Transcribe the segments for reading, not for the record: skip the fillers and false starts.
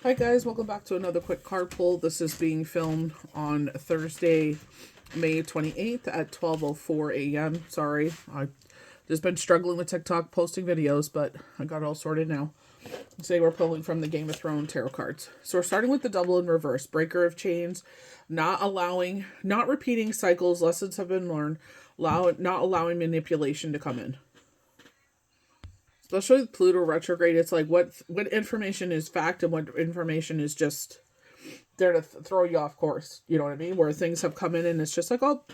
Hi guys, welcome back to another quick card pull. This is being filmed on Thursday, May 28th at 12:04 a.m. Sorry, I've just been struggling with TikTok posting videos, but I got it all sorted now. Today we're pulling from the Game of Thrones tarot cards. So we're starting with the double in reverse, breaker of chains, not repeating cycles, lessons have been learned, not allowing manipulation to come in. Especially with Pluto retrograde, it's like what information is fact and what information is just there to throw you off course. You know what I mean? Where things have come in and it's just like, oh,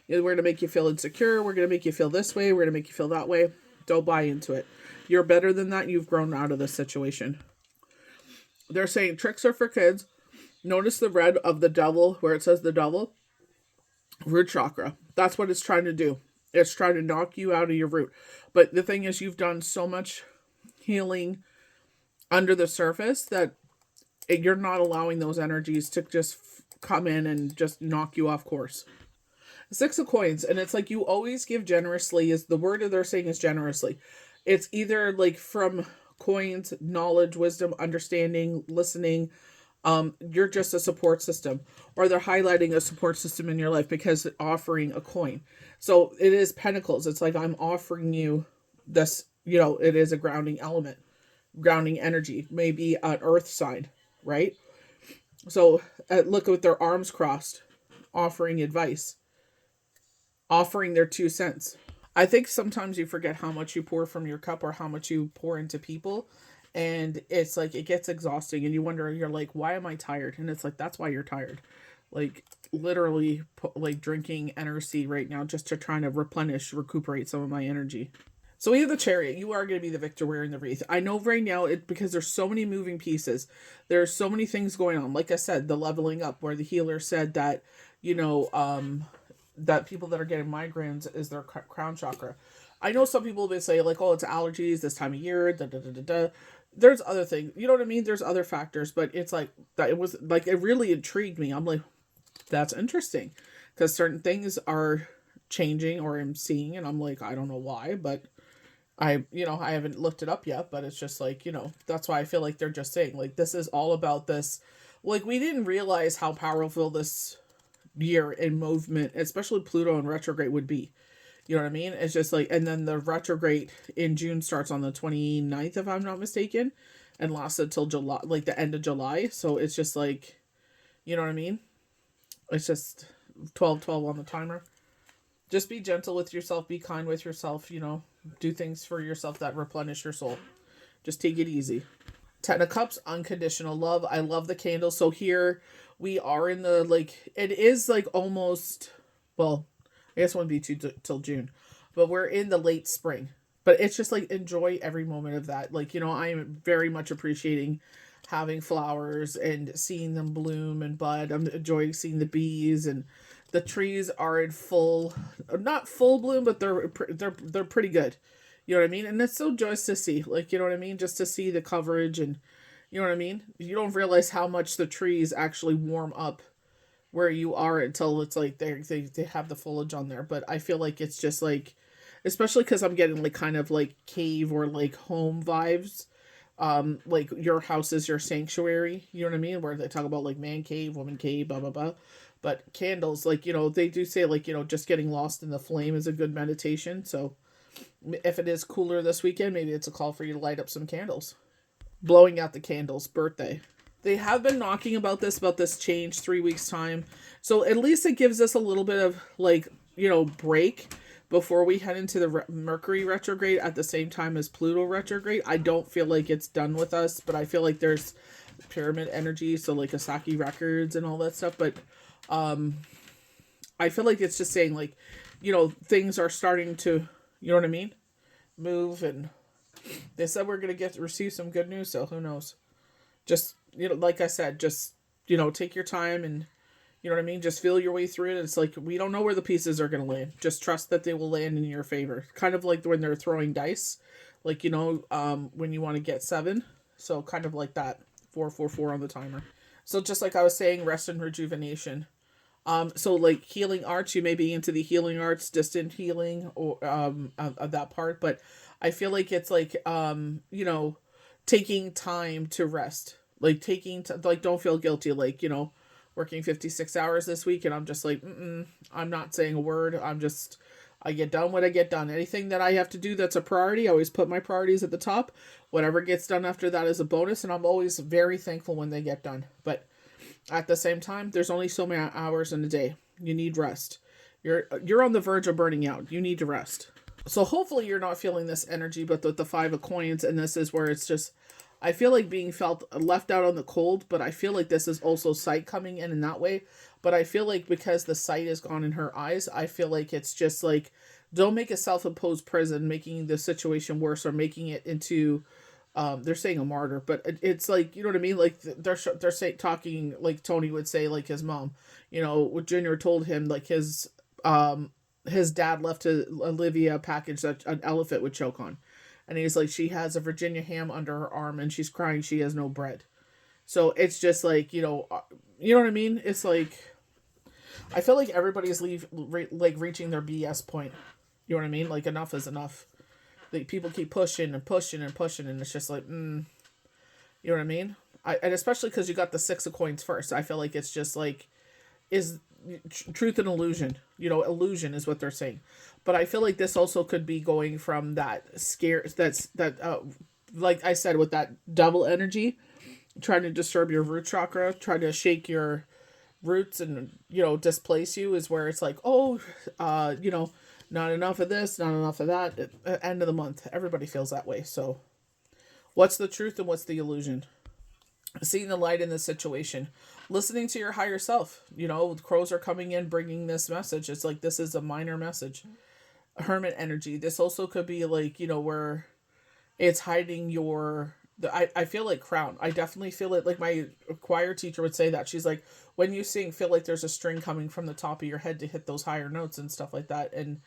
we're going to make you feel insecure. We're going to make you feel this way. We're going to make you feel that way. Don't buy into it. You're better than that. You've grown out of this situation. They're saying tricks are for kids. Notice the red of the devil where it says the devil. Root chakra. That's what it's trying to do. It's trying to knock you out of your root. But the thing is, you've done so much healing under the surface that you're not allowing those energies to just come in and just knock you off course. Six of coins, and it's like you always give generously. Is the word that they're saying is generously. It's either like from coins, knowledge, wisdom, understanding, listening. You're just a support system, or they're highlighting a support system in your life because offering a coin. So it is pentacles. It's like I'm offering you this. It is a grounding element, grounding energy, maybe an earth sign, right? So look with their arms crossed, offering advice, offering their 2 cents. I think sometimes you forget how much you pour from your cup or how much you pour into people. And it's like it gets exhausting and you wonder, you're like, why am I tired? And it's like, that's why you're tired. Like literally like drinking NRC right now just to try to recuperate some of my energy. So we have the Chariot. You are going to be the victor wearing the wreath. I know right now because there's so many moving pieces. There's so many things going on. Like I said, the leveling up where the healer said that, you know, that people that are getting migraines is their crown chakra. I know some people may say like, oh, it's allergies this time of year. Da da da da da. There's other things. You know what I mean? There's other factors, but it's like that. It was like it really intrigued me. I'm like, that's interesting, because certain things are changing or I'm seeing, and I'm like, I don't know why, but I haven't looked it up yet, but it's just like, that's why I feel like they're just saying, like, this is all about this. Like, we didn't realize how powerful this year in movement, especially Pluto and retrograde, would be. You know what I mean? It's just like, and then the retrograde in June starts on the 29th, if I'm not mistaken, and lasts until July, like the end of July. So it's just like, you know what I mean? It's just 12:12 on the timer. Just be gentle with yourself, be kind with yourself, do things for yourself that replenish your soul. Just take it easy. Ten of Cups, unconditional love. I love the candles. So here we are in the, like, it is like almost, well, I guess it wouldn't be till June, but we're in the late spring. But it's just like enjoy every moment of that. Like, I am very much appreciating having flowers and seeing them bloom and bud. I'm enjoying seeing the bees, and the trees are in full, not full bloom, but they're pretty good. You know what I mean? And it's so joyous to see, like, you know what I mean? Just to see the coverage, and you know what I mean? You don't realize how much the trees actually warm up where you are until it's like they have the foliage on there. But I feel like it's just like, especially because I'm getting like kind of like cave or like home vibes. Like your house is your sanctuary, you know what I mean? Where they talk about like man cave, woman cave, blah blah blah. But candles, like, they do say like, just getting lost in the flame is a good meditation. So if it is cooler this weekend, maybe it's a call for you to light up some candles. Blowing out the candles, birthday. They have been knocking about this change 3 weeks time. So at least it gives us a little bit of like, break before we head into the Mercury retrograde at the same time as Pluto retrograde. I don't feel like it's done with us, but I feel like there's pyramid energy, so like Asaki records and all that stuff. But I feel like it's just saying like, things are starting to, you know what I mean, move, and they said we're gonna receive some good news. So who knows? Just, like I said, just, take your time, and you know what I mean? Just feel your way through it. It's like we don't know where the pieces are going to land. Just trust that they will land in your favor. Kind of like when they're throwing dice, like, when you want to get seven. So kind of like that. 444 on the timer. So just like I was saying, rest and rejuvenation. So like healing arts, you may be into the healing arts, distant healing, or of that part, but I feel like it's like taking time to rest. Like like don't feel guilty. Like, working 56 hours this week, and I'm just like, I'm not saying a word. I get done what I get done. Anything that I have to do that's a priority, I always put my priorities at the top. Whatever gets done after that is a bonus, and I'm always very thankful when they get done. But at the same time, there's only so many hours in a day. You need rest. You're on the verge of burning out. You need to rest. So hopefully you're not feeling this energy, but the five of coins, and this is where it's just, I feel like being felt left out on the cold, but I feel like this is also sight coming in that way. But I feel like because the sight is gone in her eyes, I feel like it's just like, don't make a self-imposed prison, making the situation worse or making it into, they're saying a martyr, but it's like, you know what I mean? Like they're talking like Tony would say, like his mom, what Junior told him, like his dad left Olivia a package that an elephant would choke on. And he's like, she has a Virginia ham under her arm and she's crying she has no bread. So it's just like, you know what I mean? It's like, I feel like everybody's reaching their BS point. You know what I mean? Like enough is enough. Like people keep pushing and pushing and pushing, and it's just like, you know what I mean? And especially because you got the six of coins first. I feel like it's just like, is truth and illusion. Illusion is what they're saying. But I feel like this also could be going from that like I said, with that double energy, trying to disturb your root chakra, trying to shake your roots and, displace you, is where it's like, not enough of this, not enough of that. At end of the month, everybody feels that way. So what's the truth and what's the illusion? Seeing the light in this situation, listening to your higher self. Crows are coming in bringing this message. It's like, this is a minor message. Hermit energy. This also could be like, where it's hiding I feel like crown. I definitely feel it. Like my choir teacher would say that. She's like, when you sing, feel like there's a string coming from the top of your head to hit those higher notes and stuff like that. And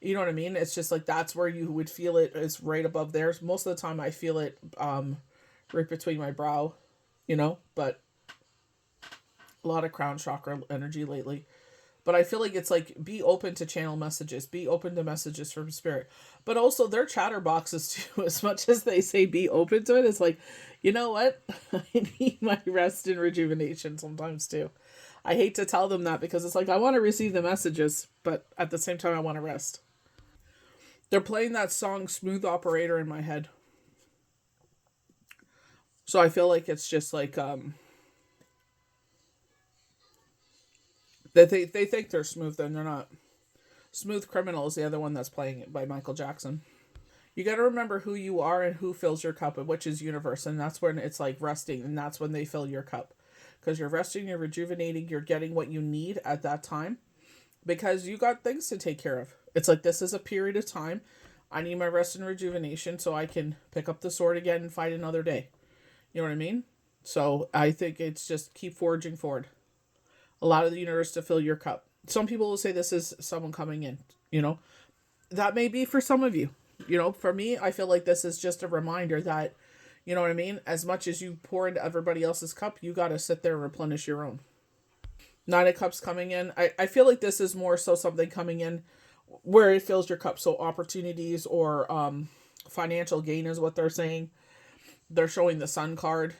you know what I mean? It's just like, that's where you would feel it. It's right above there. Most of the time I feel it right between my brow, but a lot of crown chakra energy lately. But I feel like it's like, be open to channel messages, be open to messages from spirit, but also their chatterboxes too. As much as they say be open to it, it's like, you know what? I need my rest and rejuvenation sometimes too. I hate to tell them that because it's like, I want to receive the messages, but at the same time I want to rest. They're playing that song Smooth Operator in my head. So I feel like it's just like they think they're smooth, and they're not. Smooth Criminal is the other one that's playing it by Michael Jackson. You got to remember who you are and who fills your cup, which is universe, and that's when it's like resting, and that's when they fill your cup, because you're resting, you're rejuvenating, you're getting what you need at that time, because you got things to take care of. It's like, this is a period of time. I need my rest and rejuvenation so I can pick up the sword again and fight another day. You know what I mean? So I think it's just keep forging forward. Allow the universe to fill your cup. Some people will say this is someone coming in, that may be for some of you. For me, I feel like this is just a reminder that, you know what I mean? As much as you pour into everybody else's cup, you got to sit there and replenish your own. Nine of Cups coming in. I feel like this is more so something coming in where it fills your cup. So opportunities or financial gain is what they're saying. They're showing the Sun card.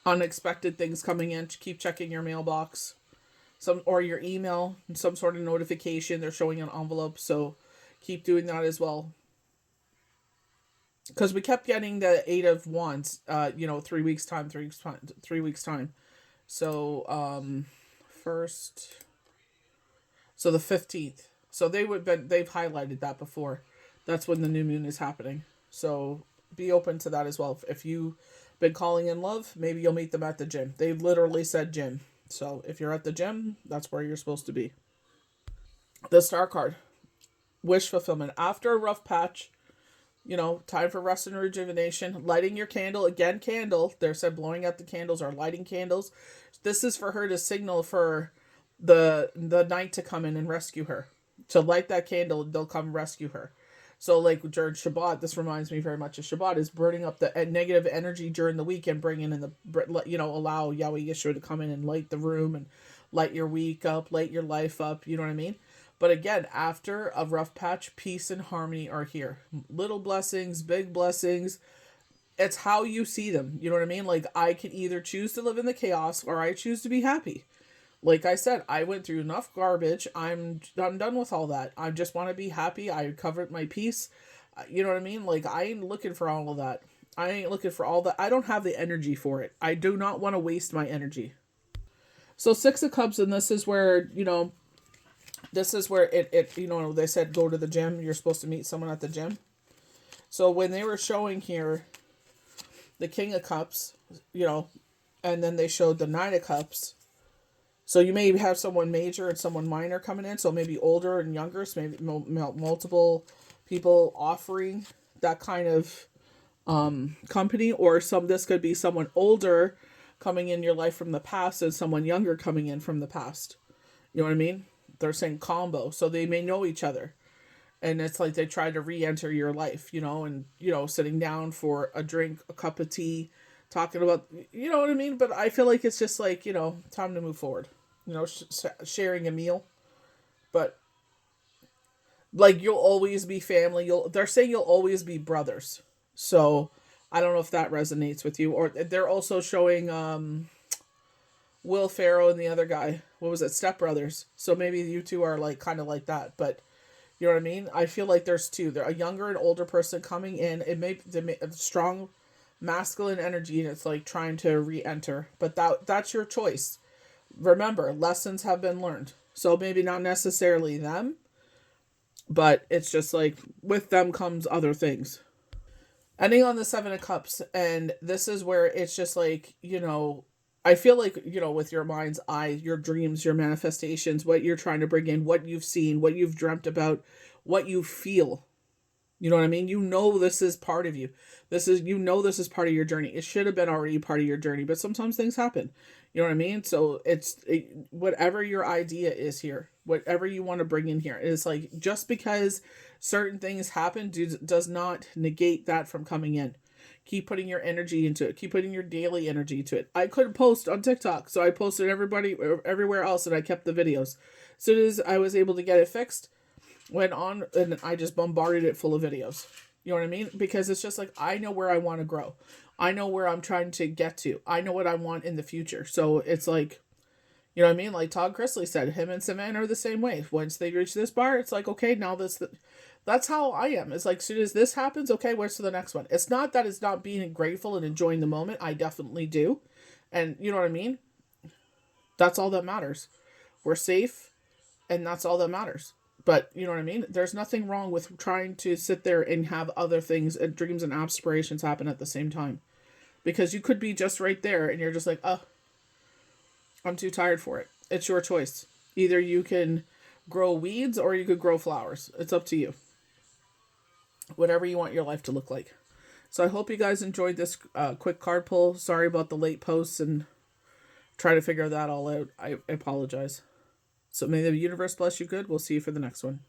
Unexpected things coming in. Keep checking your mailbox. Or your email, some sort of notification. They're showing an envelope, so keep doing that as well. Because we kept getting the Eight of Wands, 3 weeks time, 3 weeks time. So, first, so the 15th. So they've highlighted that before. That's when the new moon is happening. So be open to that as well. If you've been calling in love, maybe you'll meet them at the gym. They literally said gym. So if you're at the gym, that's where you're supposed to be. The Star card. Wish fulfillment. After a rough patch, time for rest and rejuvenation. Lighting your candle. Again, candle. They said blowing out the candles or lighting candles. This is for her to signal for the night to come in and rescue her. To light that candle, they'll come rescue her. So like during Shabbat, this reminds me very much of Shabbat, is burning up the negative energy during the week and bringing in allow Yahweh Yeshua to come in and light the room and light your week up, light your life up. You know what I mean? But again, after a rough patch, peace and harmony are here. Little blessings, big blessings. It's how you see them. You know what I mean? Like, I can either choose to live in the chaos or I choose to be happy. Like I said, I went through enough garbage. I'm done with all that. I just want to be happy. I covered my piece. You know what I mean? Like, I ain't looking for all of that. I ain't looking for all that. I don't have the energy for it. I do not want to waste my energy. So Six of Cups, and this is where, this is where they said go to the gym. You're supposed to meet someone at the gym. So when they were showing here the King of Cups, and then they showed the Nine of Cups. So you may have someone major and someone minor coming in. So maybe older and younger. So maybe multiple people offering that kind of company, or this could be someone older coming in your life from the past and someone younger coming in from the past. You know what I mean? They're saying combo, so they may know each other, and it's like they try to re-enter your life, and sitting down for a drink, a cup of tea, talking about, you know what I mean. But I feel like it's just like, time to move forward, sharing a meal, but like you'll always be family. They're saying you'll always be brothers. So I don't know if that resonates with you. Or they're also showing Will Ferrell and the other guy. What was it? Step Brothers. So maybe you two are like kind of like that. But you know what I mean? I feel like there's two. There a younger and older person coming in. It may a strong masculine energy, and it's like trying to re-enter. But that's your choice. Remember, lessons have been learned. So maybe not necessarily them, but it's just like with them comes other things. Ending on the Seven of Cups, and this is where it's just like, I feel like, with your mind's eye, your dreams, your manifestations, what you're trying to bring in, what you've seen, what you've dreamt about, what you feel. You know what I mean? This is part of you. This is part of your journey. It should have been already part of your journey, but sometimes things happen. You know what I mean? So whatever your idea is here, whatever you want to bring in here, it's like, just because certain things happen does not negate that from coming in. Keep putting your energy into it. Keep putting your daily energy to it. I couldn't post on TikTok, so I posted everywhere else, and I kept the videos. As soon as I was able to get it fixed, went on and I just bombarded it full of videos. You know what I mean? Because it's just like, I know where I want to grow. I know where I'm trying to get to. I know what I want in the future. So it's like, you know what I mean? Like Todd Chrisley said, him and Savannah are the same way. Once they reach this bar, it's like, okay, now that's how I am. It's like, as soon as this happens, okay, where's to the next one? It's not that it's not being grateful and enjoying the moment. I definitely do. And you know what I mean? That's all that matters. We're safe, and that's all that matters. But you know what I mean? There's nothing wrong with trying to sit there and have other things and dreams and aspirations happen at the same time. Because you could be just right there and you're just like, oh, I'm too tired for it. It's your choice. Either you can grow weeds or you could grow flowers. It's up to you. Whatever you want your life to look like. So I hope you guys enjoyed this quick card pull. Sorry about the late posts and try to figure that all out. I apologize. So may the universe bless you good. We'll see you for the next one.